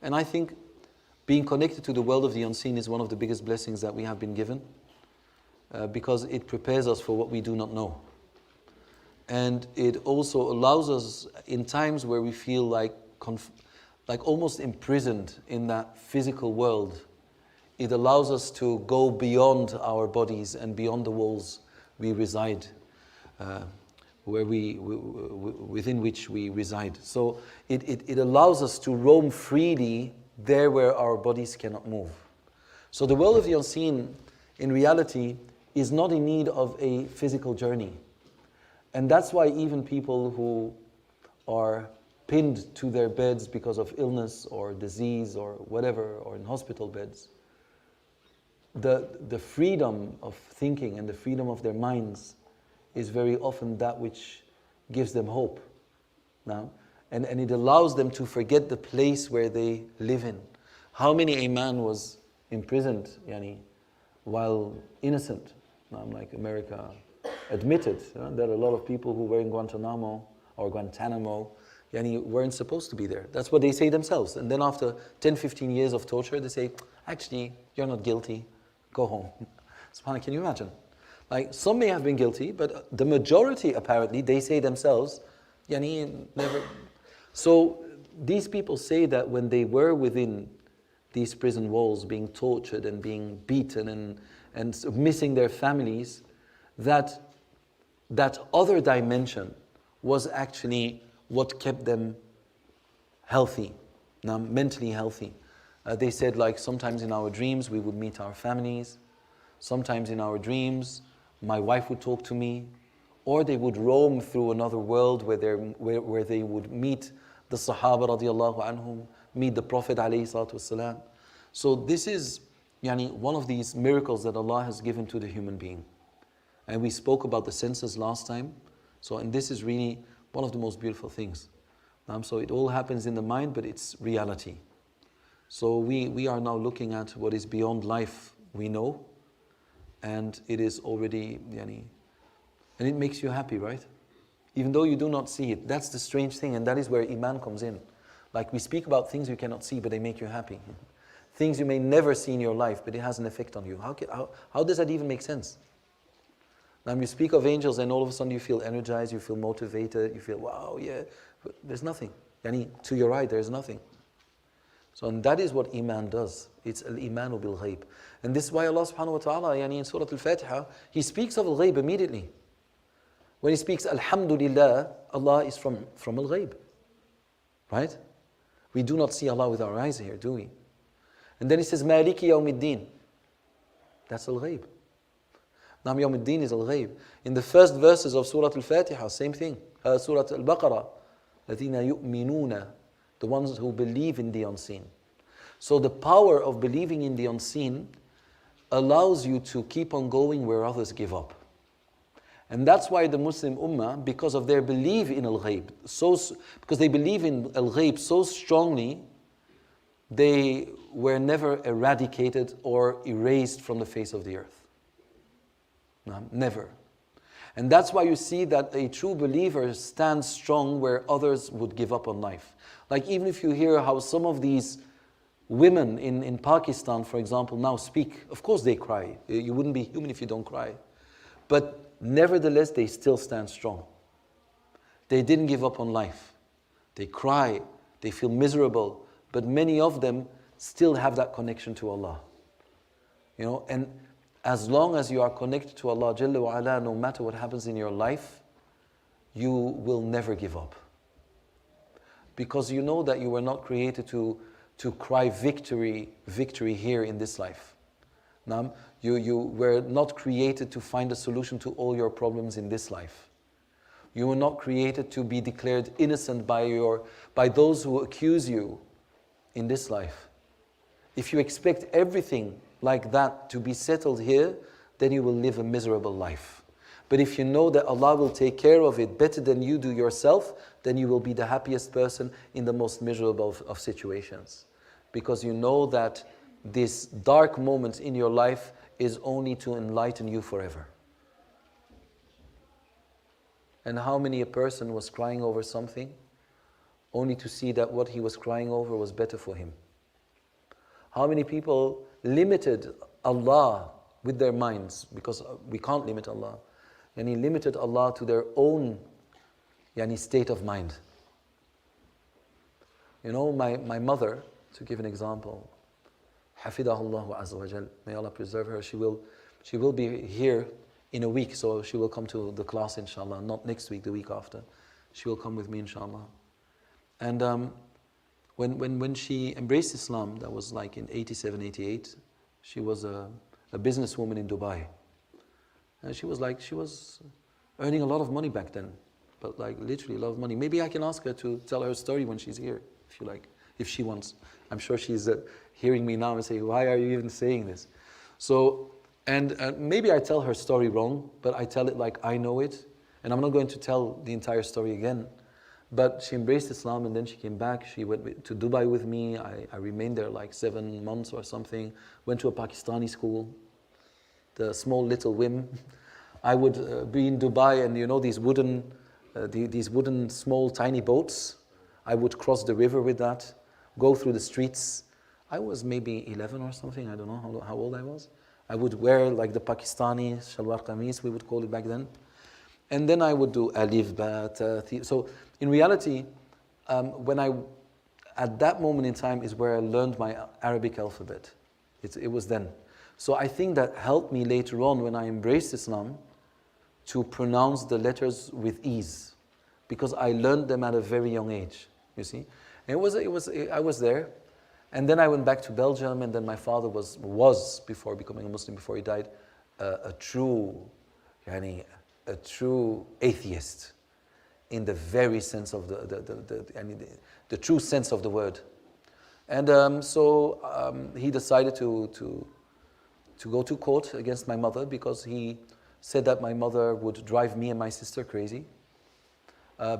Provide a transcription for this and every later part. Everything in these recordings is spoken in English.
And I think being connected to the world of the unseen is one of the biggest blessings that we have been given, because it prepares us for what we do not know. And it also allows us in times where we feel like almost imprisoned in that physical world. It allows us to go beyond our bodies and beyond the walls we reside, within which we reside. So it allows us to roam freely there where our bodies cannot move. So the world of the unseen, in reality, is not in need of a physical journey. And that's why even people who are pinned to their beds because of illness or disease or whatever, or in hospital beds, the freedom of thinking and the freedom of their minds is very often that which gives them hope. Now, and it allows them to forget the place where they live in. How many a man was imprisoned, while innocent? Now, like America admitted that a lot of people who were in Guantanamo, weren't supposed to be there. That's what they say themselves. And then after 10, 15 years of torture, they say, actually, you're not guilty. Go home. SubhanAllah, can you imagine? Like, some may have been guilty, but the majority, apparently, they say themselves, never. So these people say that when they were within these prison walls, being tortured and being beaten and missing their families, that other dimension was actually what kept them healthy, mentally healthy. They said, like, sometimes in our dreams we would meet our families, sometimes in our dreams my wife would talk to me, or they would roam through another world where they would meet the Sahaba radiallahu anhum, meet the Prophet alayhi salatu wasalam. So this is one of these miracles that Allah has given to the human being. And we spoke about the senses last time. And this is really one of the most beautiful things. So it all happens in the mind, but it's reality. So we are now looking at what is beyond life we know, and it is already, and it makes you happy, right? Even though you do not see it. That's the strange thing, and that is where Iman comes in. Like, we speak about things you cannot see, but they make you happy. Things you may never see in your life, but it has an effect on you. How does that even make sense? Now you speak of angels and all of a sudden you feel energized, you feel motivated, you feel, wow, yeah. But there's nothing. To your right, there's nothing. So, and that is what Iman does. It's al-imanu bil-ghayb. And this is why Allah subhanahu wa ta'ala, in Surah Al-Fatiha, He speaks of al-ghayb immediately. When He speaks, Alhamdulillah, Allah is from al-ghayb. Right? We do not see Allah with our eyes here, do we? And then He says, Maliki yawmiddin. That's al-ghayb. Nam yawmiddin is al-ghayb. In the first verses of Surah Al-Fatiha, same thing. Surah Al-Baqarah, الَّذِينَ يُؤْمِنُونَ, the ones who believe in the unseen. So the power of believing in the unseen allows you to keep on going where others give up. And that's why the Muslim Ummah, because of their belief in al-ghayb, because they believe in al-ghayb so strongly, they were never eradicated or erased from the face of the earth. No, never. And that's why you see that a true believer stands strong where others would give up on life. Like, even if you hear how some of these women in Pakistan, for example, now speak, of course they cry. You wouldn't be human if you don't cry. But nevertheless, they still stand strong. They didn't give up on life. They cry, they feel miserable, but many of them still have that connection to Allah. And as long as you are connected to Allah Jalla wa Ala, no matter what happens in your life, you will never give up. Because you know that you were not created to cry victory here in this life. Now, you were not created to find a solution to all your problems in this life. You were not created to be declared innocent by those who accuse you in this life. If you expect everything like that to be settled here, then you will live a miserable life. But if you know that Allah will take care of it better than you do yourself, then you will be the happiest person in the most miserable of situations. Because you know that this dark moment in your life is only to enlighten you forever. And how many a person was crying over something, only to see that what he was crying over was better for him? How many people limited Allah with their minds, because we can't limit Allah, and he limited Allah to their own state of mind. You know, my mother, to give an example, Hafidahullahu Azza wa Jal, may Allah preserve her, she will be here in a week, so she will come to the class inshallah, not next week, the week after. She will come with me inshallah. And when she embraced Islam, that was like in 87, 88, she was a businesswoman in Dubai. And she was earning a lot of money back then, but like literally a lot of money. Maybe I can ask her to tell her story when she's here, if you like, if she wants. I'm sure she's hearing me now and saying, why are you even saying this? So, and maybe I tell her story wrong, but I tell it like I know it. And I'm not going to tell the entire story again. But she embraced Islam and then she came back. She went to Dubai with me. I remained there like 7 months or something. Went to a Pakistani school, the small little whim. I would be in Dubai and you know these wooden small tiny boats. I would cross the river with that, go through the streets. I was maybe 11 or something. I don't know how old I was. I would wear like the Pakistani shalwar qameez, we would call it back then. And then I would do alif, ba, ta, thi. So in reality, at that moment in time is where I learned my Arabic alphabet. It was then. So I think that helped me later on when I embraced Islam to pronounce the letters with ease, because I learned them at a very young age, you see. And I was there, and then I went back to Belgium, and then my father was before becoming a Muslim, before he died, a true atheist, in the very sense of the true sense of the word. And so he decided to go to court against my mother, because he said that my mother would drive me and my sister crazy,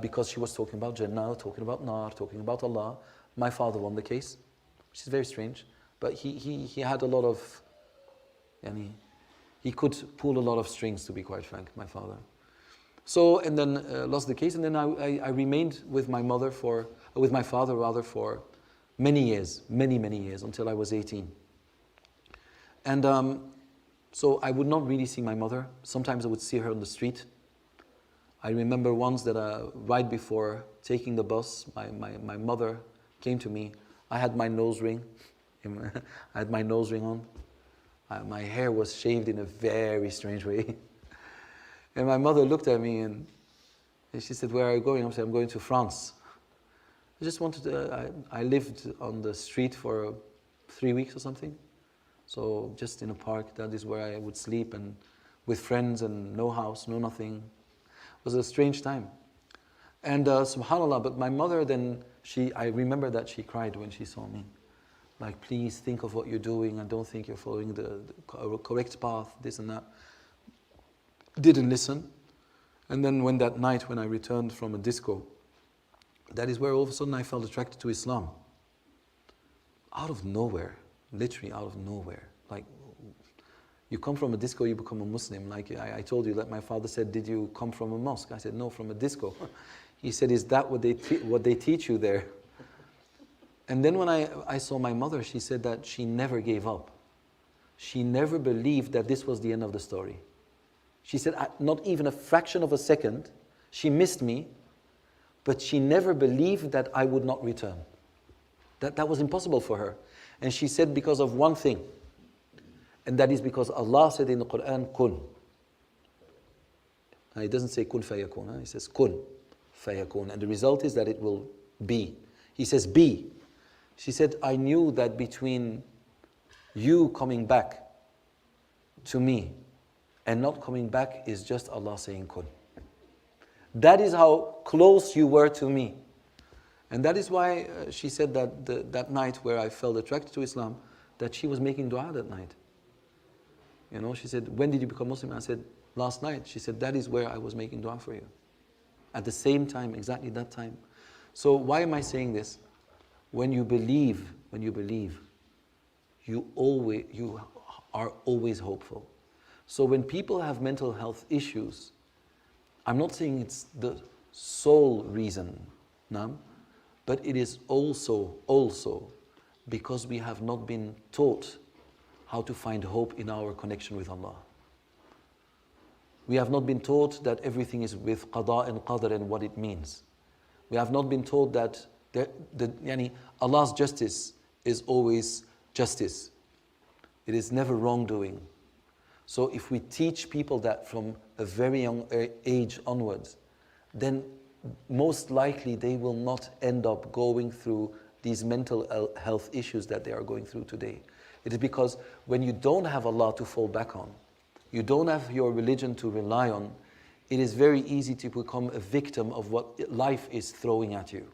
because she was talking about Jannah, talking about Nar, talking about Allah. My father won the case, which is very strange, but he had a lot of, he could pull a lot of strings, to be quite frank, my father. So, and then lost the case, and then I remained with my father rather, for many years, many years, until I was 18. And so I would not really see my mother. Sometimes I would see her on the street. I remember once that right before taking the bus, my mother came to me. I had my nose ring. I had my nose ring on. My hair was shaved in a very strange way. And my mother looked at me and she said, "Where are you going?" I said, "I'm going to France." I just wanted to, I lived on the street for 3 weeks or something. So just in a park, that is where I would sleep, and with friends, and no house, no nothing. It was a strange time. And subhanAllah, but my mother then, I remember that she cried when she saw me. Like, please think of what you're doing, and don't think you're following the correct path, this and that. Didn't listen. And then when that night, when I returned from a disco, that is where all of a sudden I felt attracted to Islam. Out of nowhere, literally out of nowhere. Like, you come from a disco, you become a Muslim. Like I told you that my father said, "Did you come from a mosque?" I said, "No, from a disco." He said, "Is that what they teach you there?" And then when I saw my mother, she said that she never gave up. She never believed that this was the end of the story. She said, not even a fraction of a second, she missed me, but she never believed that I would not return. That was impossible for her. And she said, because of one thing, and that is because Allah said in the Quran, "Kun." And He doesn't say "Kun fayakun," He says "Kun fayakun," and the result is that it will be. He says "Be." She said, "I knew that between you coming back to me and not coming back is just Allah saying "Kun." That is how close you were to me. And that is why she said that that night where I felt attracted to Islam, that she was making dua that night. You know, she said, "When did you become Muslim?" I said, "Last night." She said, "That is where I was making dua for you." At the same time, exactly that time. So why am I saying this? When you believe, you are always hopeful. So when people have mental health issues, I'm not saying it's the sole reason, no? But it is also because we have not been taught how to find hope in our connection with Allah. We have not been taught that everything is with qada and qadr and what it means. We have not been taught that Allah's justice is always justice. It is never wrongdoing. So if we teach people that from a very young age onwards, then most likely they will not end up going through these mental health issues that they are going through today. It is because when you don't have Allah to fall back on, you don't have your religion to rely on, it is very easy to become a victim of what life is throwing at you.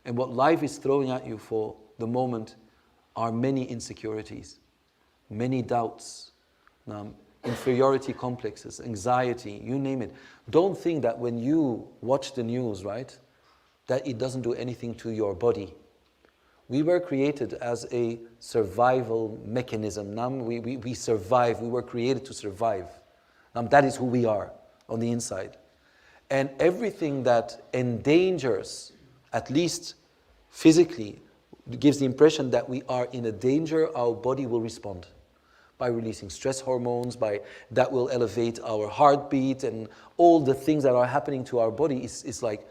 And what life is throwing at you for the moment are many insecurities, many doubts, inferiority complexes, anxiety, you name it. Don't think that when you watch the news, right, that it doesn't do anything to your body. We were created as a survival mechanism. We survive. We were created to survive. That is who we are on the inside. And everything that endangers, at least physically, gives the impression that we are in a danger, our body will respond by releasing stress hormones, that will elevate our heartbeat, and all the things that are happening to our body is like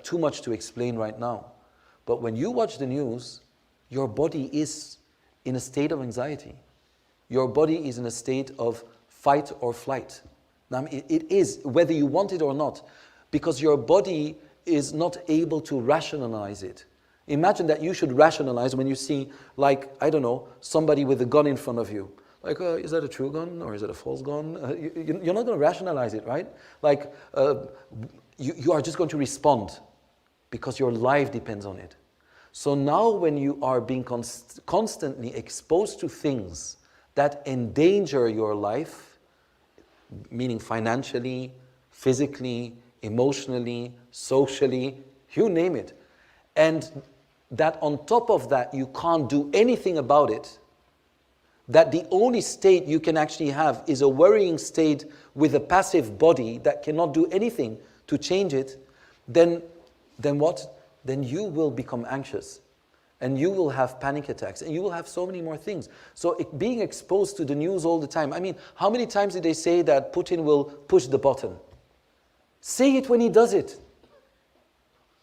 too much to explain right now. But when you watch the news, your body is in a state of anxiety. Your body is in a state of fight or flight. It is, whether you want it or not, because your body is not able to rationalize it. Imagine that you should rationalize when you see, like, I don't know, somebody with a gun in front of you. Like, is that a true gun or is it a false gun? You're not going to rationalize it, right? Like, you are just going to respond because your life depends on it. So now when you are being constantly exposed to things that endanger your life, meaning financially, physically, emotionally, socially, you name it, and that on top of that you can't do anything about it, that the only state you can actually have is a worrying state with a passive body that cannot do anything to change it, then what? Then you will become anxious and you will have panic attacks and you will have so many more things. So being exposed to the news all the time, I mean, how many times did they say that Putin will push the button? Say it when he does it.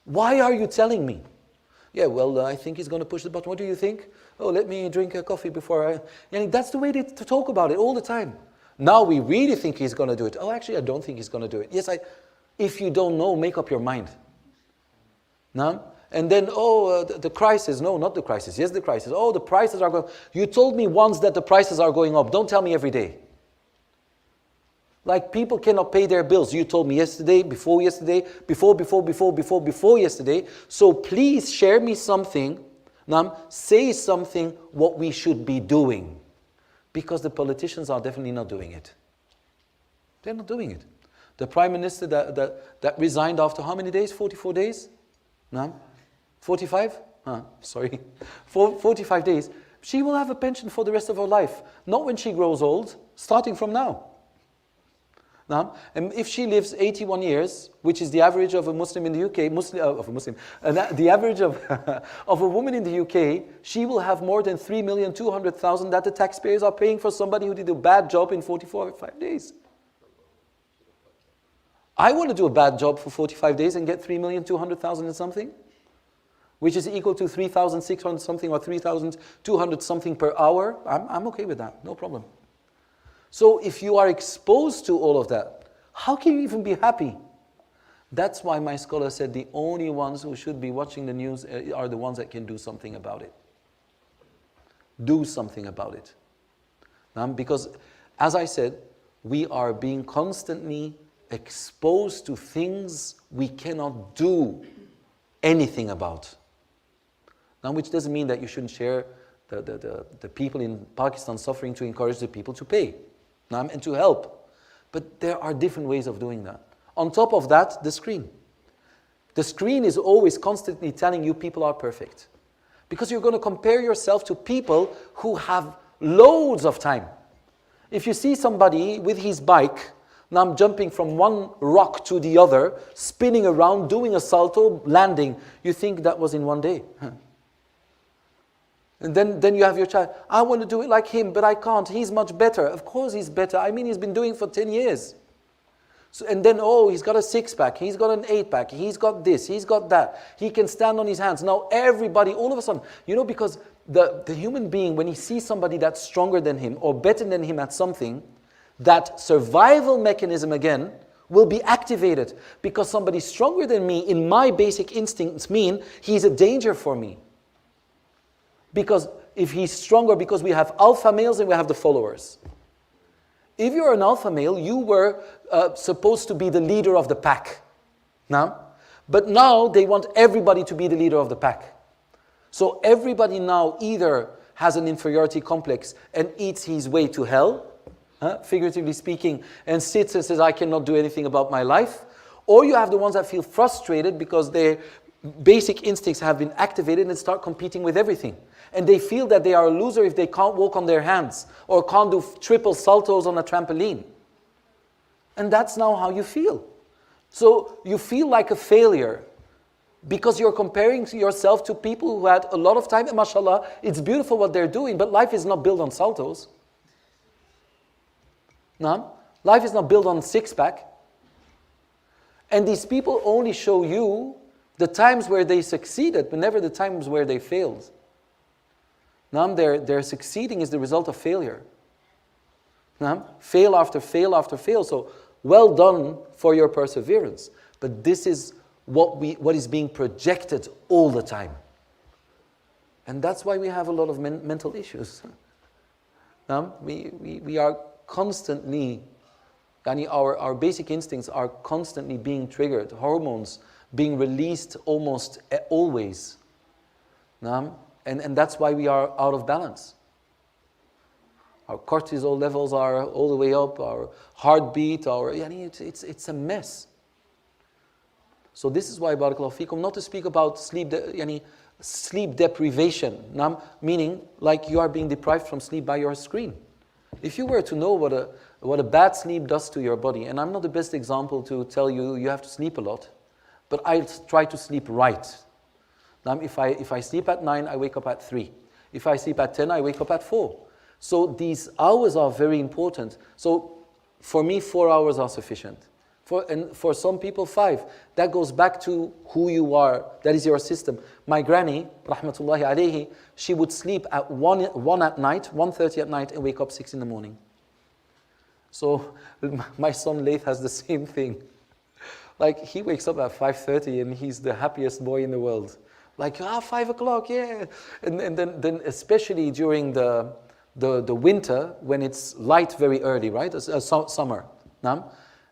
Why are you telling me? Yeah, well, I think he's going to push the button. What do you think? Oh, let me drink a coffee before I... And that's the way they talk about it all the time. Now we really think he's going to do it. Oh, actually, I don't think he's going to do it. Yes, if you don't know, make up your mind. No? And then, the crisis. No, not the crisis. Yes, the crisis. Oh, the prices are going... You told me once that the prices are going up. Don't tell me every day. Like people cannot pay their bills. You told me yesterday, before yesterday, before yesterday. So please share me something. Say something what we should be doing. Because the politicians are definitely not doing it. They're not doing it. The Prime Minister that resigned after how many days? 44 days? No? 45? 45 days. She will have a pension for the rest of her life. Not when she grows old, starting from now. And if she lives 81 years, which is the average of a Muslim in the UK, the average of a woman in the UK, she will have more than 3,200,000 that the taxpayers are paying for somebody who did a bad job in 45 days. I want to do a bad job for 45 days and get 3,200,000 and something, which is equal to 3,600 something or 3,200 something per hour. I'm okay with that, no problem. So if you are exposed to all of that, how can you even be happy? That's why my scholar said the only ones who should be watching the news are the ones that can do something about it. Do something about it. Because, as I said, we are being constantly exposed to things we cannot do anything about. Now, which doesn't mean that you shouldn't share the people in Pakistan suffering to encourage the people to pay. And to help. But there are different ways of doing that. On top of that, the screen. The screen is always constantly telling you people are perfect. Because you're going to compare yourself to people who have loads of time. If you see somebody with his bike, Now I'm jumping from one rock to the other, spinning around, doing a salto, landing. You think that was in one day. And then you have your child. I want to do it like him, but I can't. He's much better. Of course he's better. I mean, he's been doing it for 10 years. So, and then, oh, he's got a 6-pack. He's got an 8-pack. He's got this. He's got that. He can stand on his hands. Now everybody, all of a sudden, because the human being, when he sees somebody that's stronger than him or better than him at something, that survival mechanism again will be activated, because somebody stronger than me in my basic instincts mean he's a danger for me. Because if he's stronger, because we have alpha males and we have the followers. If you're an alpha male, you were supposed to be the leader of the pack. But now they want everybody to be the leader of the pack. So everybody now either has an inferiority complex and eats his way to hell, figuratively speaking, and sits and says, I cannot do anything about my life. Or you have the ones that feel frustrated because their basic instincts have been activated and start competing with everything. And they feel that they are a loser if they can't walk on their hands or can't do triple saltos on a trampoline. And that's now how you feel. So you feel like a failure because you're comparing yourself to people who had a lot of time. And mashallah, it's beautiful what they're doing, but life is not built on saltos. No? Life is not built on 6-pack. And these people only show you the times where they succeeded, but never the times where they failed. Now, their succeeding is the result of failure. Now, fail after fail after fail. So, well done for your perseverance. But this is what is being projected all the time. And that's why we have a lot of mental issues. Now, we are constantly, our basic instincts are constantly being triggered. Hormones being released almost always. And that's why we are out of balance. Our cortisol levels are all the way up, our heartbeat, it's a mess. So this is why, barakallahu feekum, not to speak about sleep deprivation, meaning like you are being deprived from sleep by your screen. If you were to know what a bad sleep does to your body, and I'm not the best example to tell you you have to sleep a lot, but I try to sleep right. Now, if I sleep at 9, I wake up at 3. If I sleep at 10, I wake up at 4. So these hours are very important. So for me, 4 hours are sufficient. And for some people, 5. That goes back to who you are. That is your system. My granny, rahmatullahi alayhi, she would sleep at 1 at night, 1:30 at night, and wake up 6 in the morning. So my son Laith has the same thing. Like, he wakes up at 5:30 and he's the happiest boy in the world. Like, 5 o'clock, yeah. And then especially during the winter, when it's light very early, right? Summer.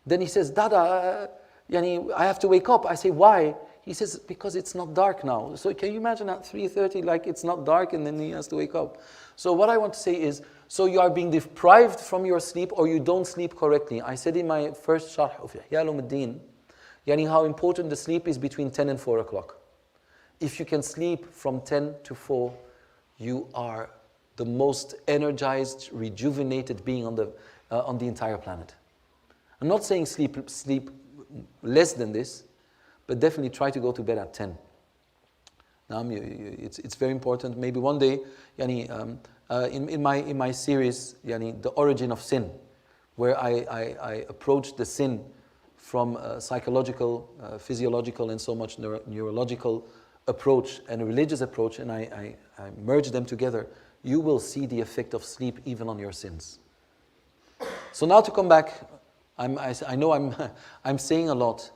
Then he says, Dada, I have to wake up. I say, why? He says, because it's not dark now. So can you imagine at 3:30, like it's not dark and then he has to wake up. So what I want to say is, so you are being deprived from your sleep or you don't sleep correctly. I said in my first sharh of Ihya Ulumuddin, how important the sleep is between 10 and 4 o'clock. If you can sleep from 10 to 4, you are the most energized, rejuvenated being on the entire planet. I'm not saying sleep less than this, but definitely try to go to bed at 10. Now, it's very important. Maybe one day, in my series, The Origin of Sin, where I approach the sin from a psychological, physiological, and so much neurological approach and a religious approach, and I merge them together, you will see the effect of sleep even on your sins. So now to come back, I know I'm saying a lot,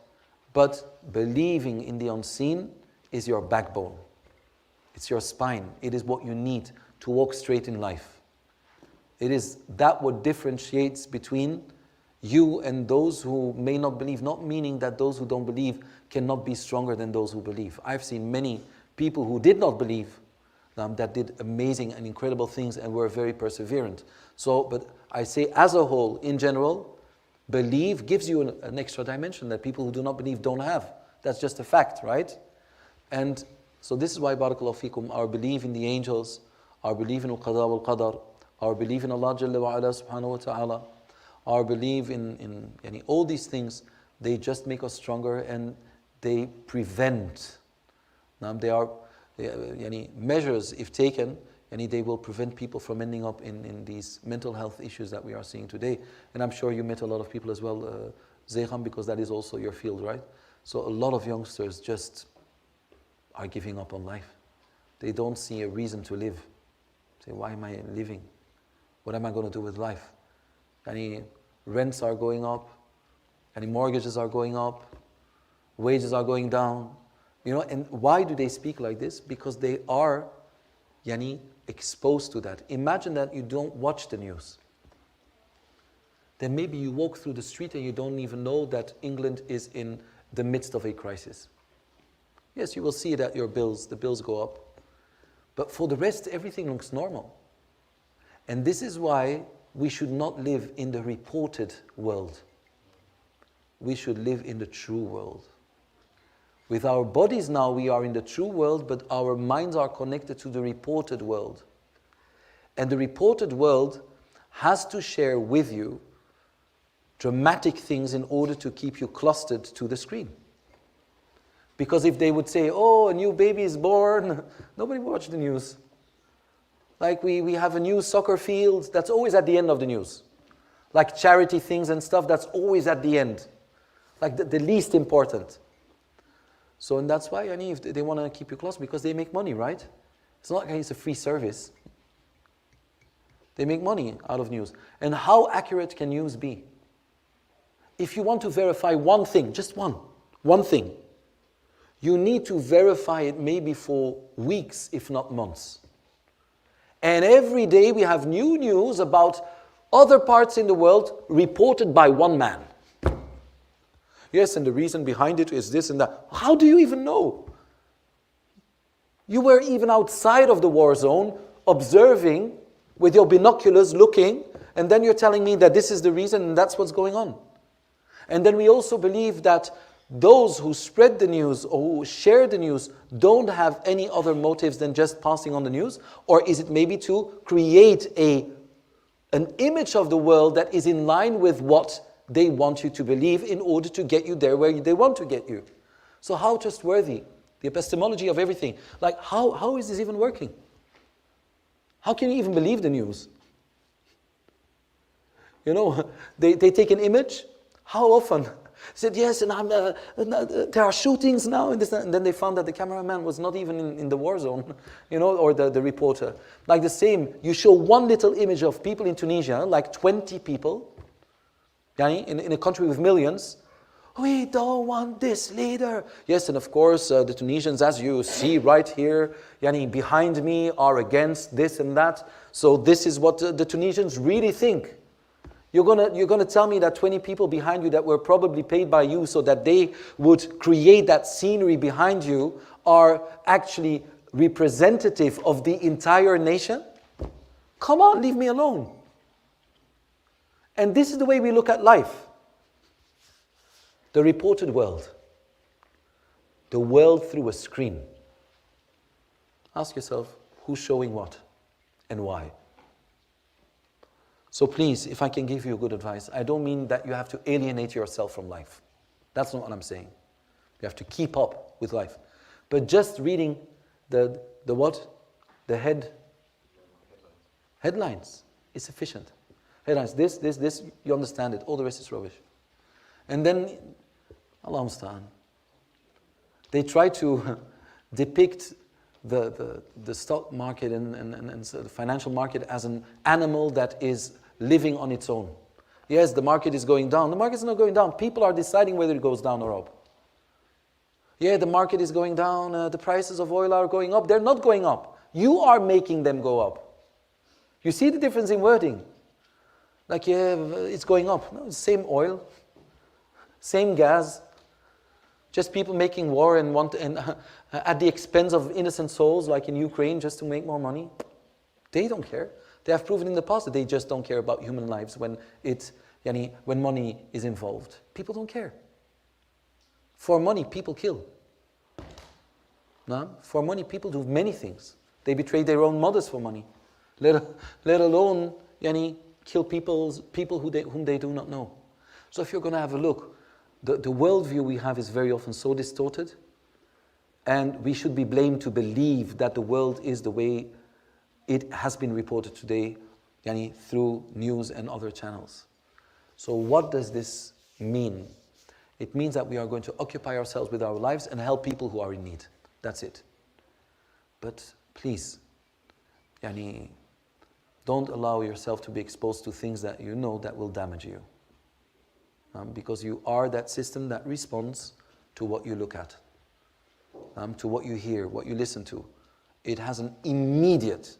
but believing in the unseen is your backbone. It's your spine. It is what you need to walk straight in life. It is that what differentiates between you and those who may not believe, not meaning that those who don't believe cannot be stronger than those who believe. I've seen many people who did not believe that did amazing and incredible things and were very perseverant. So, but I say as a whole, in general, believe gives you an extra dimension that people who do not believe don't have. That's just a fact, right? And so this is why, barakallahu feekum, our belief in the angels, our belief in al-qada wal-qadar, our belief in Allah Jalla wa Ala subhanahu wa ta'ala, our belief in yani, all these things, they just make us stronger and they prevent. Now, they are yani, measures, if taken, yani, they will prevent people from ending up in these mental health issues that we are seeing today. And I'm sure you met a lot of people as well, Zegham, because that is also your field, right? So a lot of youngsters just are giving up on life. They don't see a reason to live. Say, why am I living? What am I going to do with life? Any rents are going up, any mortgages are going up, wages are going down. You know, and why do they speak like this? Because they are yani, exposed to that. Imagine that you don't watch the news. Then maybe you walk through the street and you don't even know that England is in the midst of a crisis. Yes, you will see that the bills go up. But for the rest, everything looks normal. And this is why we should not live in the reported world. We should live in the true world. With our bodies now, we are in the true world, but our minds are connected to the reported world. And the reported world has to share with you dramatic things in order to keep you clustered to the screen. Because if they would say, oh, a new baby is born, nobody would watch the news. Like we have a new soccer field, that's always at the end of the news. Like charity things and stuff, that's always at the end. Like the least important. So, and that's why, if they want to keep you close, because they make money, right? It's not like it's a free service. They make money out of news. And how accurate can news be? If you want to verify one thing, just one thing, you need to verify it maybe for weeks, if not months. And every day we have new news about other parts in the world reported by one man. Yes, and the reason behind it is this and that. How do you even know? You were even outside of the war zone, observing with your binoculars, looking, and then you're telling me that this is the reason and that's what's going on. And then we also believe that those who spread the news or who share the news don't have any other motives than just passing on the news? Or is it maybe to create an image of the world that is in line with what they want you to believe in order to get you there where they want to get you? So how trustworthy? The epistemology of everything. Like how is this even working? How can you even believe the news? You know, they take an image. How often? Said yes, and there are shootings now, and then they found that the cameraman was not even in the war zone, you know, or the reporter. Like the same, you show one little image of people in Tunisia, like 20 people, in a country with millions. We don't want this leader. Yes, and of course, the Tunisians, as you see right here, behind me, are against this and that. So this is what the Tunisians really think. You're gonna tell me that 20 people behind you that were probably paid by you so that they would create that scenery behind you are actually representative of the entire nation? Come on, leave me alone. And this is the way we look at life. The reported world. The world through a screen. Ask yourself, who's showing what and why? So please, if I can give you good advice, I don't mean that you have to alienate yourself from life. That's not what I'm saying. You have to keep up with life. But just reading the what? The headlines is sufficient. Headlines, this, you understand it. All the rest is rubbish. And then, Allah musta'an, they try to depict the stock market and the financial market as an animal that is living on its own. Yes, the market is going down. The market is not going down. People are deciding whether it goes down or up. Yeah, the market is going down. The prices of oil are going up. They're not going up. You are making them go up. You see the difference in wording? Like, yeah, it's going up. No, same oil, same gas. Just people making war and at the expense of innocent souls, like in Ukraine, just to make more money. They don't care. They have proven in the past that they just don't care about human lives when money is involved. People don't care. For money, people kill. No? For money, people do many things. They betray their own mothers for money. Let alone kill people whom they do not know. So if you're going to have a look, the worldview we have is very often so distorted, and we should be blamed to believe that the world is the way it has been reported today, yani, through news and other channels. So what does this mean? It means that we are going to occupy ourselves with our lives and help people who are in need. That's it. But please, yani, don't allow yourself to be exposed to things that you know that will damage you. Because you are that system that responds to what you look at, to what you hear, what you listen to. It has an immediate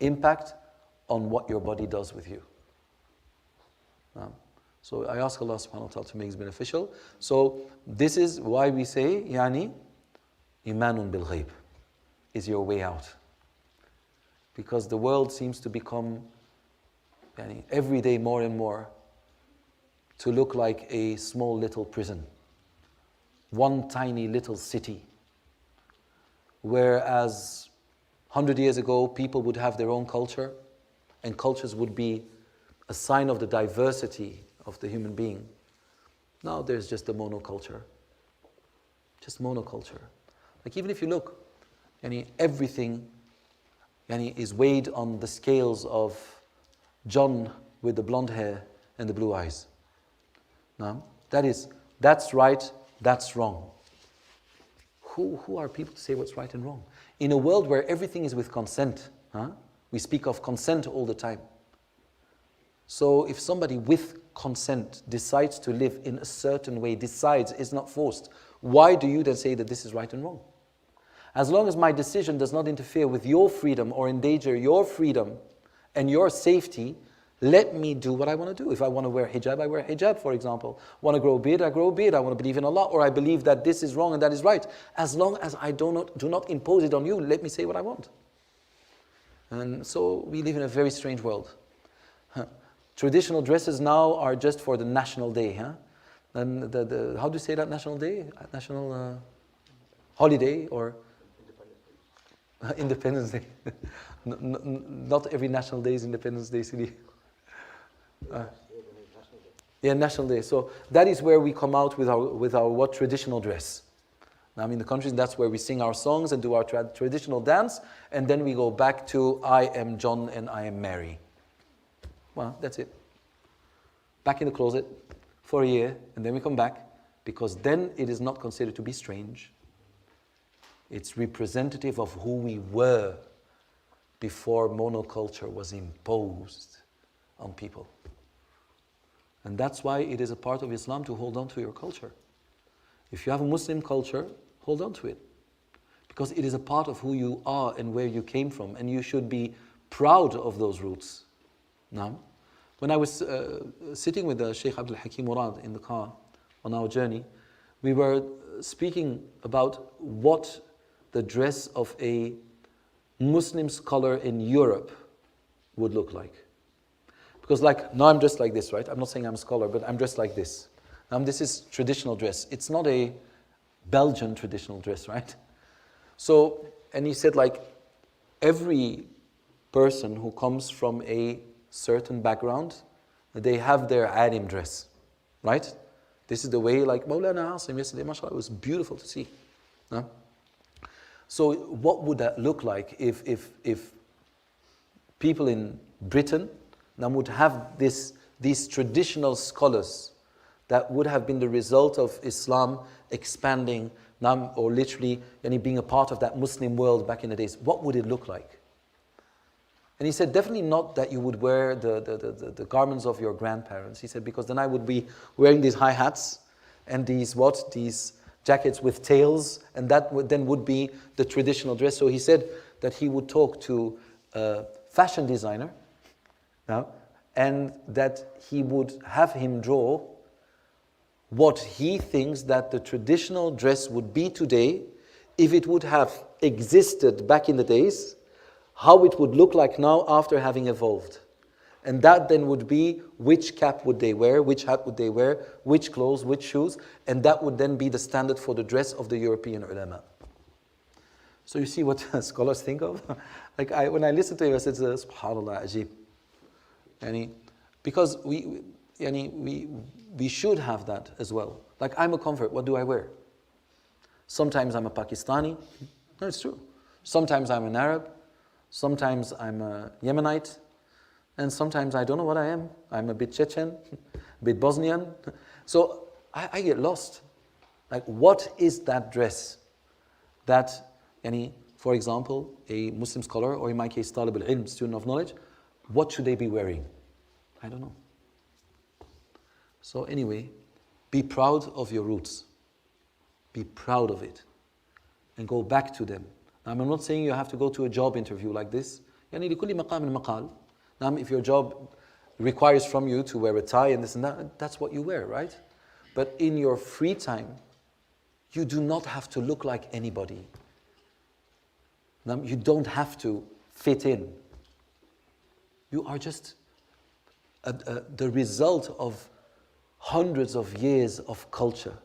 impact on what your body does with you. So I ask Allah subhanahu wa ta'ala to make it beneficial. So this is why we say, yani, imanun bil ghayb is your way out. Because the world seems to become, yani, every day more and more to look like a small little prison. One tiny little city. Whereas 100 years ago, people would have their own culture, and cultures would be a sign of the diversity of the human being. Now there's just a monoculture. Just monoculture. Like even if you look, yani, everything, yani, is weighed on the scales of John with the blonde hair and the blue eyes. No? That's right, that's wrong. Who are people to say what's right and wrong? In a world where everything is with consent, we speak of consent all the time. So if somebody with consent decides to live in a certain way, decides, is not forced, why do you then say that this is right and wrong? As long as my decision does not interfere with your freedom or endanger your freedom and your safety, let me do what I want to do. If I want to wear hijab, I wear hijab, for example. Want to grow a beard, I grow a beard. I want to believe in Allah, or I believe that this is wrong and that is right. As long as I do not impose it on you, let me say what I want. And so we live in a very strange world. Traditional dresses now are just for the national day. And how do you say that, national day? National holiday or Independence Day. Not every national day is Independence Day, Sidi. Yeah, National Day. So that is where we come out with our what traditional dress. Now, in the countries, that's where we sing our songs and do our traditional dance, and then we go back to I am John and I am Mary. Well, that's it. Back in the closet for a year, and then we come back, because then it is not considered to be strange. It's representative of who we were before monoculture was imposed on people. And that's why it is a part of Islam to hold on to your culture. If you have a Muslim culture, hold on to it. Because it is a part of who you are and where you came from, and you should be proud of those roots. Now, when I was sitting with Sheikh Abdul Hakim Murad in the car on our journey, we were speaking about what the dress of a Muslim scholar in Europe would look like. Because now I'm dressed like this, right? I'm not saying I'm a scholar, but I'm dressed like this. This is traditional dress. It's not a Belgian traditional dress, right? So, and he said every person who comes from a certain background, they have their alim dress, right? This is the way, like Maulana Asim yesterday, mashallah, it was beautiful to see. So what would that look like if people in Britain would have these traditional scholars that would have been the result of Islam expanding or literally being a part of that Muslim world back in the days? What would it look like? And he said, definitely not that you would wear the garments of your grandparents. He said, because then I would be wearing these high hats and these jackets with tails, and that would be the traditional dress. So he said that he would talk to a fashion designer, and that he would have him draw what he thinks that the traditional dress would be today if it would have existed back in the days, how it would look like now after having evolved. And that then would be which cap would they wear, which hat would they wear, which clothes, which shoes, and that would then be the standard for the dress of the European ulama. So you see what scholars think of? When I listened to him, I said, SubhanAllah, ajib. Because we should have that as well. Like, I'm a convert, what do I wear? Sometimes I'm a Pakistani. No, it's true. Sometimes I'm an Arab. Sometimes I'm a Yemenite. And sometimes I don't know what I am. I'm a bit Chechen, a bit Bosnian. So I get lost. Like, what is that dress that, for example, a Muslim scholar, or in my case, Talib al-Ilm, student of knowledge, what should they be wearing? I don't know. So anyway, be proud of your roots. Be proud of it. And go back to them. Now, I'm not saying you have to go to a job interview like this. لكل مقام مقال. Now, if your job requires from you to wear a tie and this and that, that's what you wear, right? But in your free time, you do not have to look like anybody. Now, you don't have to fit in. You are just the result of hundreds of years of culture,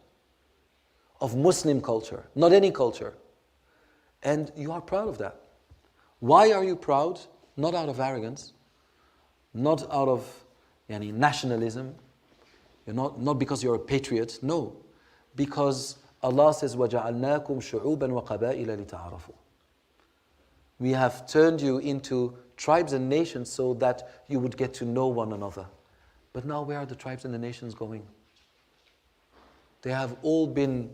of Muslim culture, not any culture. And you are proud of that. Why are you proud? Not out of arrogance, not out of nationalism, not because you're a patriot, no. Because Allah says, وَجَعَلْنَاكُمْ شُعُوبًا وَقَبَائِلَ لِتَعَارَفُوا. We have turned you into tribes and nations so that you would get to know one another. But now where are the tribes and the nations going? They have all been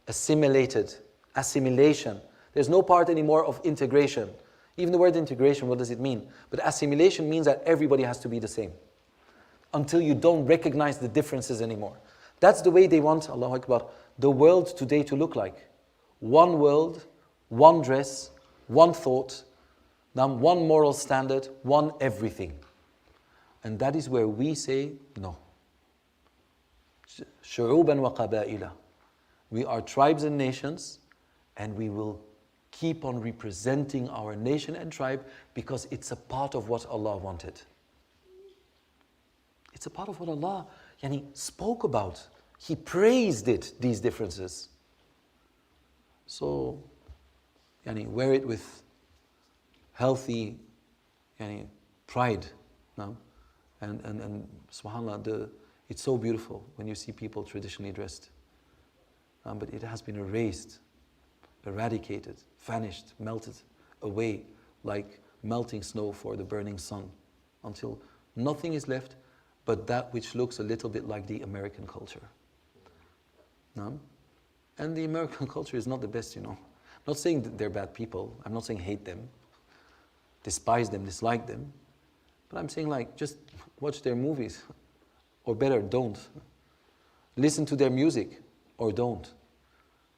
assimilated. Assimilation. There's no part anymore of integration. Even the word integration, what does it mean? But assimilation means that everybody has to be the same. Until you don't recognize the differences anymore. That's the way they want, Allahu Akbar, the world today to look like. One world, one dress, one thought, one moral standard, one everything. And that is where we say, no. شُعُوبًا وَقَبَائِلًا. We are tribes and nations, and we will keep on representing our nation and tribe because it's a part of what Allah wanted. It's a part of what Allah spoke about. He praised it, these differences. So, wear it with healthy pride. No? And subhanAllah, it's so beautiful when you see people traditionally dressed. But it has been erased, eradicated, vanished, melted away like melting snow for the burning sun, until nothing is left but that which looks a little bit like the American culture. No? And the American culture is not the best, I'm not saying that they're bad people. I'm not saying hate them, despise them, dislike them. But I'm saying just watch their movies. Or better, don't. Listen to their music. Or don't.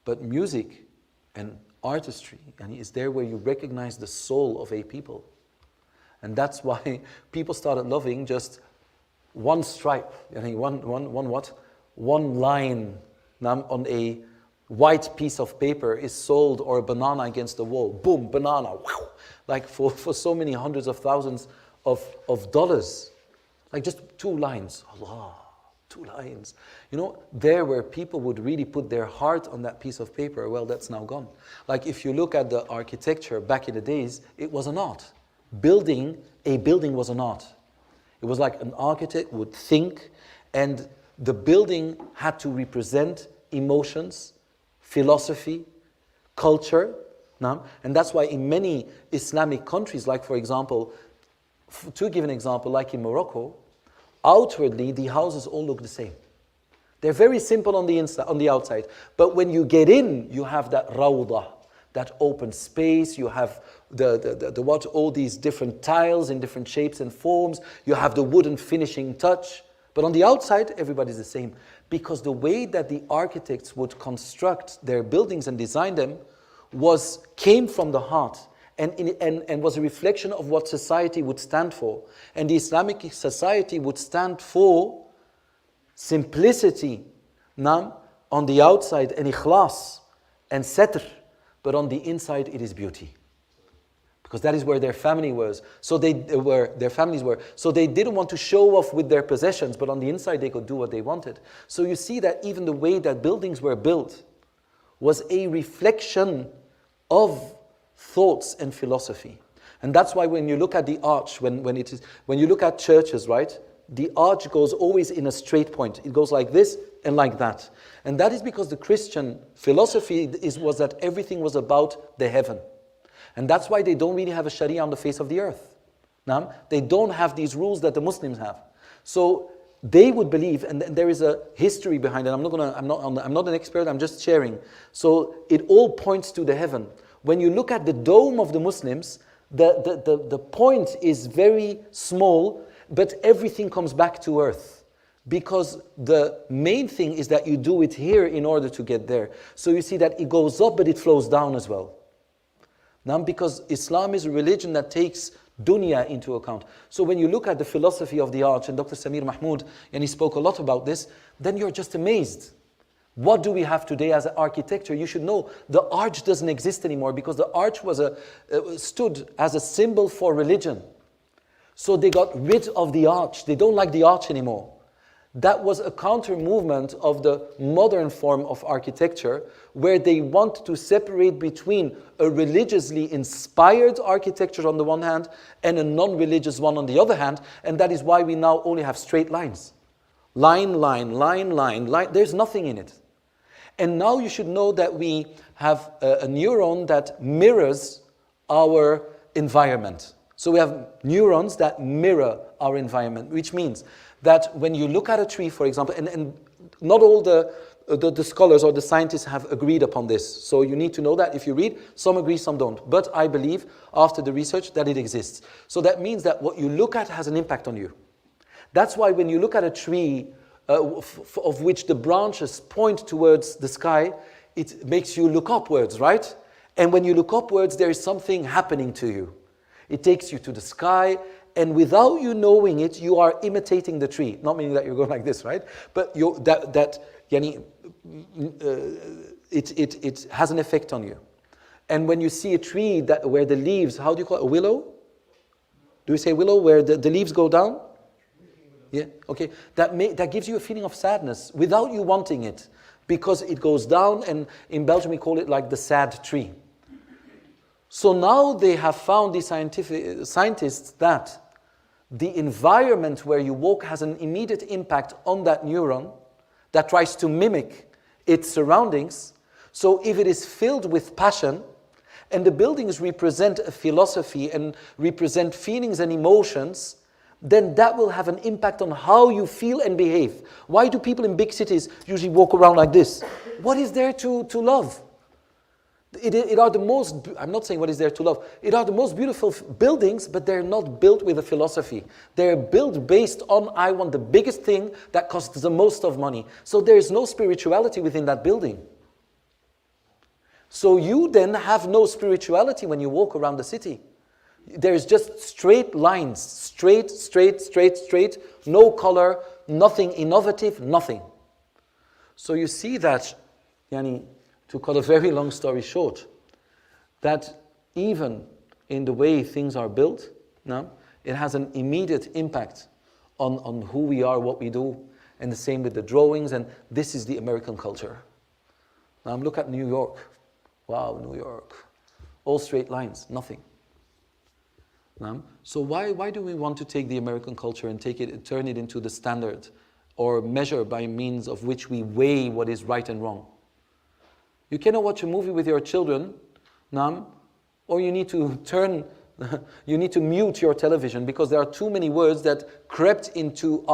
But music and artistry is there where you recognize the soul of a people. And that's why people started loving just one stripe, one line on a white piece of paper is sold, or a banana against the wall. Boom, banana. Wow. Like for so many hundreds of thousands of dollars. Like just 2 lines. Allah. 2 lines. There where people would really put their heart on that piece of paper, well, that's now gone. Like if you look at the architecture back in the days, it was an art. A building was an art. It was like an architect would think, and the building had to represent emotions, philosophy, culture. And that's why in many Islamic countries, like for example, to give an example, like in Morocco, outwardly, the houses all look the same. They're very simple on the inside, on the outside. But when you get in, you have that rawdah, that open space. You have all these different tiles in different shapes and forms. You have the wooden finishing touch. But on the outside, everybody's the same. Because the way that the architects would construct their buildings and design them came from the heart. And was a reflection of what society would stand for. And the Islamic society would stand for simplicity, on the outside, and ikhlas, and satr, but on the inside it is beauty. Because that is where their family was. So their families were. So they didn't want to show off with their possessions, but on the inside they could do what they wanted. So you see that even the way that buildings were built was a reflection of thoughts and philosophy. And that's why when you look at the arch, when you look at churches, right, the arch goes always in a straight point. It goes like this and like that. And that is because the Christian philosophy was that everything was about the heaven. And that's why they don't really have a Sharia on the face of the earth. Now, they don't have these rules that the Muslims have. So they would believe, and there is a history behind it. I'm not an expert, I'm just sharing. So it all points to the heaven. When you look at the dome of the Muslims, the point is very small, but everything comes back to earth. Because the main thing is that you do it here in order to get there. So you see that it goes up, but it flows down as well. Now, because Islam is a religion that takes dunya into account. So when you look at the philosophy of the arch, and Dr. Samir Mahmood, and he spoke a lot about this, then you're just amazed. What do we have today as architecture? You should know the arch doesn't exist anymore because the arch stood as a symbol for religion. So they got rid of the arch. They don't like the arch anymore. That was a counter movement of the modern form of architecture where they want to separate between a religiously inspired architecture on the one hand and a non-religious one on the other hand, and that is why we now only have straight lines. Line, line, line, line, line. There's nothing in it. And now you should know that we have a neuron that mirrors our environment. So we have neurons that mirror our environment, which means that when you look at a tree, for example, and not all the scholars or the scientists have agreed upon this. So you need to know that if you read, some agree, some don't. But I believe, after the research, that it exists. So that means that what you look at has an impact on you. That's why when you look at a tree of which the branches point towards the sky, it makes you look upwards, right? And when you look upwards, there is something happening to you. It takes you to the sky, and without you knowing it, you are imitating the tree. Not meaning that you're going like this, right? But it has an effect on you. And when you see a tree where the leaves, how do you call it, a willow? Do we say willow, where the leaves go down? Yeah, okay. That gives you a feeling of sadness without you wanting it, because it goes down, and in Belgium we call it like the sad tree. So now they have found, these scientists, that the environment where you walk has an immediate impact on that neuron that tries to mimic its surroundings. So if it is filled with passion, and the buildings represent a philosophy and represent feelings and emotions, then that will have an impact on how you feel and behave. Why do people in big cities usually walk around like this? What is there to love? It are the most, I'm not saying what is there to love, it are the most beautiful buildings, but they're not built with a philosophy. They're built based on, I want the biggest thing that costs the most of money. So there is no spirituality within that building. So you then have no spirituality when you walk around the city. There's just straight lines, straight, straight, straight, straight, no color, nothing innovative, nothing. So you see that, to cut a very long story short, that even in the way things are built, it has an immediate impact on who we are, what we do, and the same with the drawings, and this is the American culture. Now look at New York. Wow, New York. All straight lines, nothing. So why do we want to take the American culture and turn it into the standard, or measure by means of which we weigh what is right and wrong? You cannot watch a movie with your children, or you need to you need to mute your television because there are too many words that crept into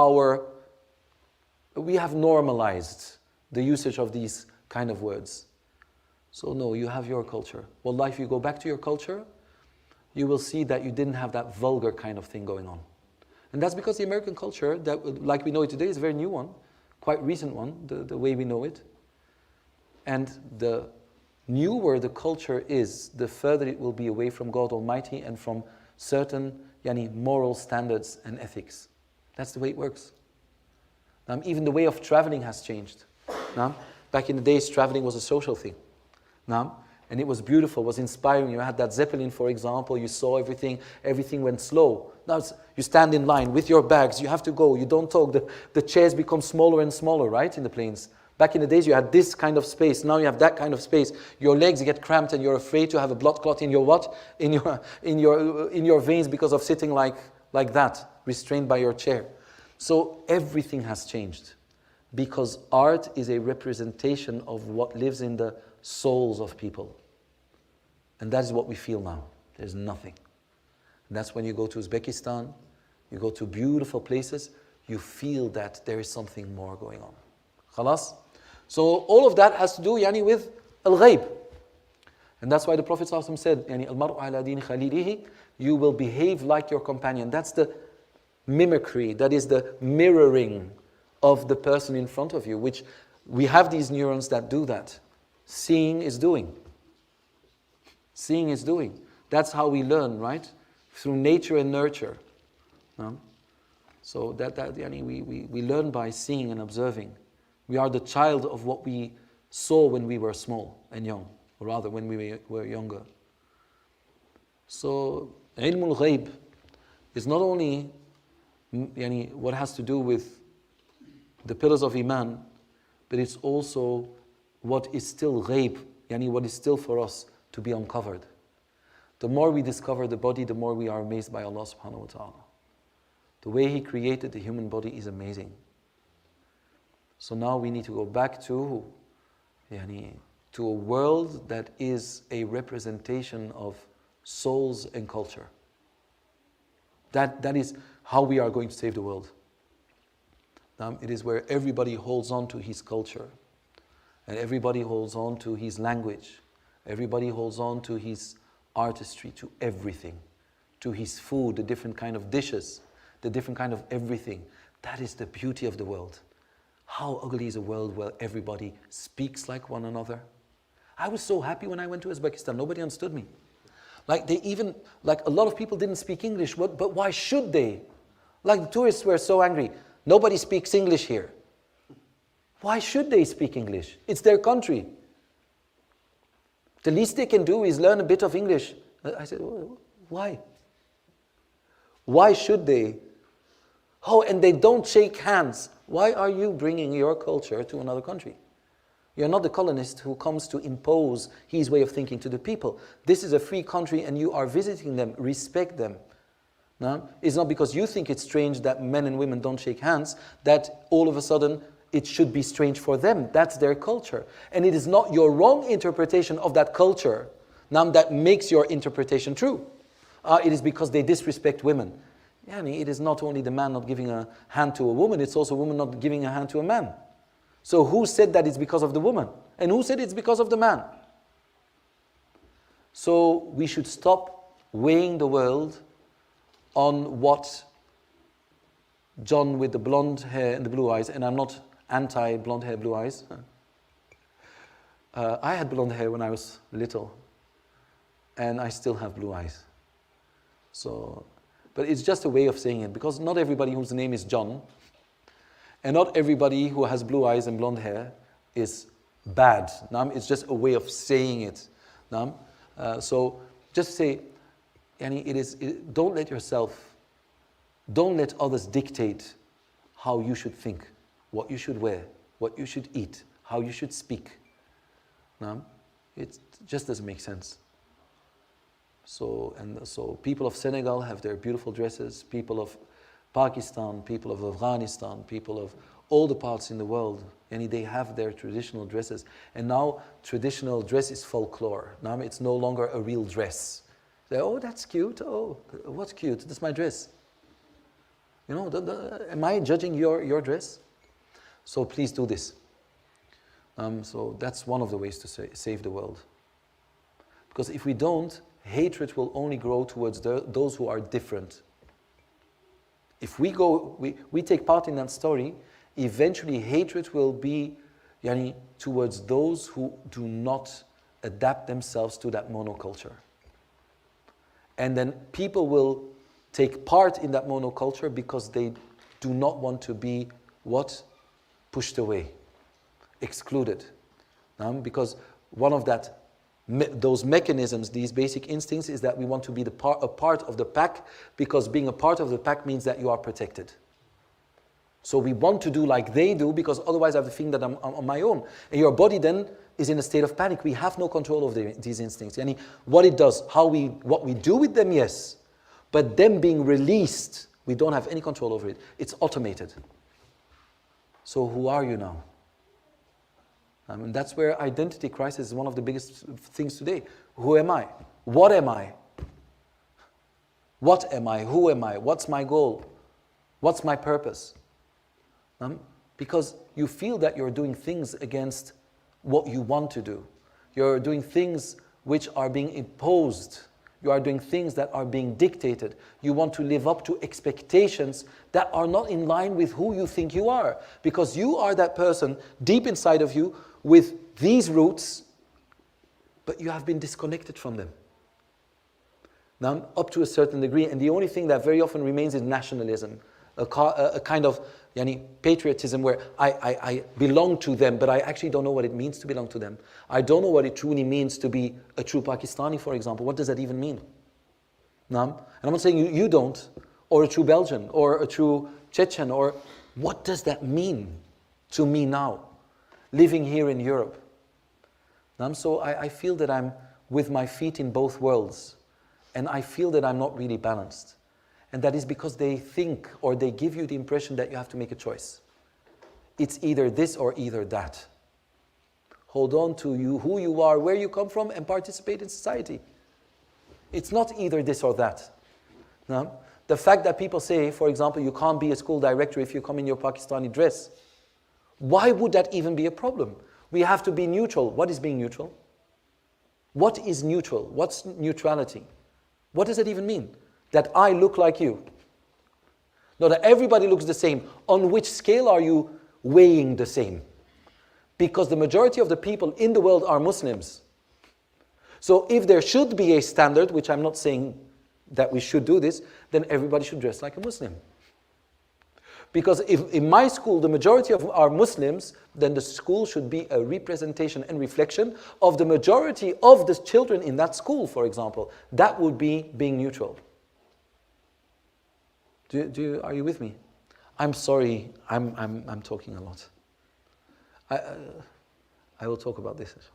we have normalized the usage of these kind of words. So no, you have your culture. Wallah, if you go back to your culture, you will see that you didn't have that vulgar kind of thing going on. And that's because the American culture, that, like we know it today, is a very new one, quite recent one, the way we know it. And the newer the culture is, the further it will be away from God Almighty and from certain moral standards and ethics. That's the way it works. Even the way of traveling has changed. Back in the days, traveling was a social thing. And it was beautiful, was inspiring. You had that Zeppelin, for example, you saw everything went slow. Now you stand in line with your bags, you have to go, you don't talk, the chairs become smaller and smaller, right, in the planes. Back in the days, you had this kind of space. Now you have that kind of space. Your legs get cramped, and you're afraid to have a blood clot in your what? In your veins because of sitting like that, restrained by your chair. So everything has changed, because art is a representation of what lives in the souls of people, and that is what we feel now. There's nothing. And that's when you go to Uzbekistan, you go to beautiful places, you feel that there is something more going on. Khalas? So all of that has to do with al-ghayb. And that's why the Prophet ﷺ said, al-mar'u ala dini khalilihi, you will behave like your companion. That's the mimicry, that is the mirroring of the person in front of you, which we have these neurons that do that. Seeing is doing. Seeing is doing. That's how we learn, right? Through nature and nurture. No? So we learn by seeing and observing. We are the child of what we saw when we were small and young, or rather when we were younger. So ilmul ghayb is not only what has to do with the pillars of Iman, but it's also what is still ghayb, what is still for us to be uncovered. The more we discover the body, the more we are amazed by Allah subhanahu wa ta'ala. The way He created the human body is amazing. So now we need to go back to a world that is a representation of souls and culture. That is how we are going to save the world. It is where everybody holds on to his culture, and everybody holds on to his language, everybody holds on to his artistry, to everything, to his food, the different kind of dishes, the different kind of everything. That is the beauty of the world. How ugly is a world where everybody speaks like one another? I was so happy when I went to Uzbekistan. Nobody understood me. A lot of people didn't speak English, but why should they? Like the tourists were so angry. Nobody speaks English here. Why should they speak English? It's their country. The least they can do is learn a bit of English. I said, why? Why should they? Oh, and they don't shake hands. Why are you bringing your culture to another country? You're not the colonist who comes to impose his way of thinking to the people. This is a free country and you are visiting them. Respect them. No? It's not because you think it's strange that men and women don't shake hands that all of a sudden it should be strange for them. That's their culture. And it is not your wrong interpretation of that culture that makes your interpretation true. It is because they disrespect women. It is not only the man not giving a hand to a woman, it's also a woman not giving a hand to a man. So who said that it's because of the woman? And who said it's because of the man? So we should stop weighing the world on what John with the blonde hair and the blue eyes, and I'm not anti-blonde hair, blue eyes. I had blonde hair when I was little, and I still have blue eyes. But it's just a way of saying it, because not everybody whose name is John, and not everybody who has blue eyes and blonde hair is bad. It's just a way of saying it. So just say, don't let others dictate how you should think, what you should wear, what you should eat, how you should speak. It just doesn't make sense. So people of Senegal have their beautiful dresses, people of Pakistan, people of Afghanistan, people of all the parts in the world, and they have their traditional dresses. And now traditional dress is folklore. Now it's no longer a real dress. Oh, that's cute. Oh, what's cute? That's my dress. Am I judging your dress? So please do this. So that's one of the ways to save the world. Because if we don't, hatred will only grow towards those who are different. If we take part in that story, eventually hatred will be towards those who do not adapt themselves to that monoculture. And then people will take part in that monoculture because they do not want to be pushed away, excluded. Because one of those mechanisms, these basic instincts, is that we want to be a part of the pack, because being a part of the pack means that you are protected. So we want to do like they do because otherwise I have the feeling that I'm on my own. And your body then is in a state of panic. We have no control over these instincts. Yani what it does, what we do with them, yes. But them being released, we don't have any control over it. It's automated. So who are you now? I mean, that's where identity crisis is one of the biggest things today. Who am I? What am I? What am I? Who am I? What's my goal? What's my purpose? Because you feel that you're doing things against what you want to do. You're doing things which are being imposed. You are doing things that are being dictated. You want to live up to expectations that are not in line with who you think you are. Because you are that person deep inside of you with these roots, but you have been disconnected from them. Now, up to a certain degree, and the only thing that very often remains is nationalism, a kind of patriotism where I belong to them, but I actually don't know what it means to belong to them. I don't know what it truly means to be a true Pakistani, for example. What does that even mean? And I'm not saying you don't, or a true Belgian, or a true Chechen, or what does that mean to me now, living here in Europe? So I feel that I'm with my feet in both worlds, and I feel that I'm not really balanced. And that is because they think or they give you the impression that you have to make a choice. It's either this or either that. Hold on to who you are, where you come from, and participate in society. It's not either this or that. No? The fact that people say, for example, you can't be a school director if you come in your Pakistani dress. Why would that even be a problem? We have to be neutral. What is being neutral? What is neutral? What's neutrality? What does it even mean? That I look like you. No, that everybody looks the same. On which scale are you weighing the same? Because the majority of the people in the world are Muslims. So if there should be a standard, which I'm not saying that we should do this, then everybody should dress like a Muslim. Because if in my school the majority of are Muslims, then the school should be a representation and reflection of the majority of the children in that school, for example. That would be being neutral. Are you with me? I'm sorry, I'm talking a lot. I will talk about this as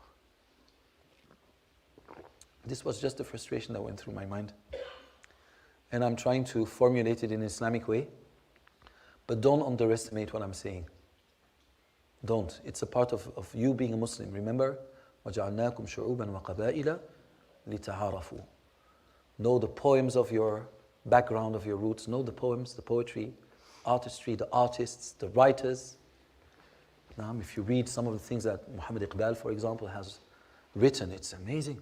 well. This was just a frustration that went through my mind. And I'm trying to formulate it in an Islamic way. But don't underestimate what I'm saying. Don't. It's a part of you being a Muslim. Remember, وَجَعَلْنَاكُمْ شُعُوبًا وَقَبَائِلَ لِتَعَارَفُوا. Know the poems of your background, of your roots. Know the poems, the poetry, artistry, the artists, the writers. Now, if you read some of the things that Muhammad Iqbal, for example, has written, it's amazing.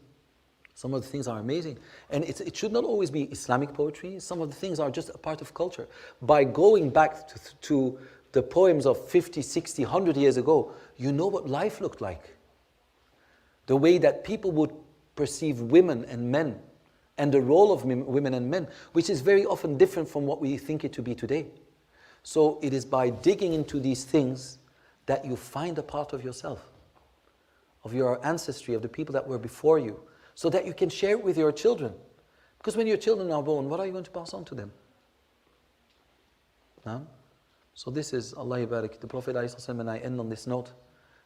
Some of the things are amazing. And it should not always be Islamic poetry. Some of the things are just a part of culture. By going back to the poems of 50, 60, 100 years ago, you know what life looked like. The way that people would perceive women and men, and the role of women and men, which is very often different from what we think it to be today. So it is by digging into these things that you find a part of yourself, of your ancestry, of the people that were before you, so that you can share it with your children. Because when your children are born, what are you going to pass on to them? No? So this is, Allah Barak, the Prophet ﷺ, and I end on this note,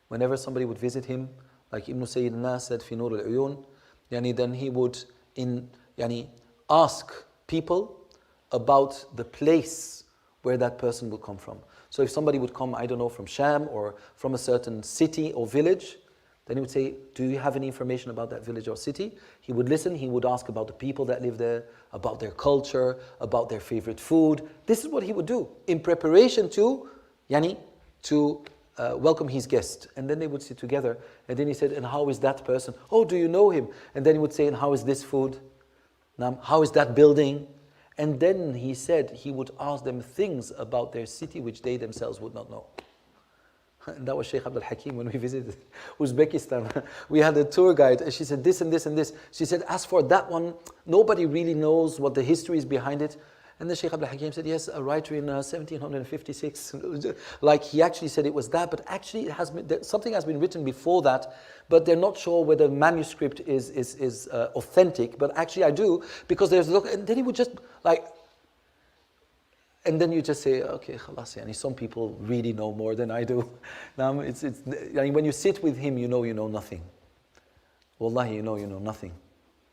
whenever somebody would visit him, like Ibn Sayyidina said, في نور العيون, then he would ask people about the place where that person would come from. So if somebody would come, I don't know, from Sham or from a certain city or village, then he would say, do you have any information about that village or city? He would listen, he would ask about the people that live there, about their culture, about their favorite food. This is what he would do in preparation to welcome his guest. And then they would sit together. And then he said, and how is that person? Oh, do you know him? And then he would say, and how is this food? How is that building? And then he said he would ask them things about their city which they themselves would not know. And that was Sheikh Abdul Hakim when we visited Uzbekistan. We had a tour guide and she said this and this and this. She said, as for that one, nobody really knows what the history is behind it. And then Sheikh Abdul Hakim said, yes, a writer in 1756. Like he actually said it was that, but actually it has been, something has been written before that, but they're not sure whether the manuscript is authentic. But actually I do, because there's, look, and then he would just like, And then you just say, okay, khalas, yani some people really know more than I do. Now, yani when you sit with him, you know nothing. Wallahi, you know nothing.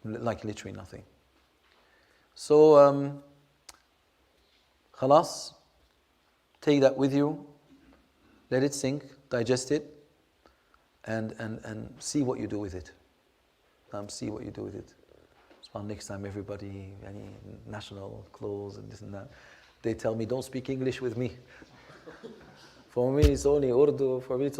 Like literally nothing. So, khalas, take that with you, let it sink, digest it, and see what you do with it. See what you do with it. So next time everybody, any national clothes and this and that, they tell me, don't speak English with me. For me, it's only Urdu. For me, it's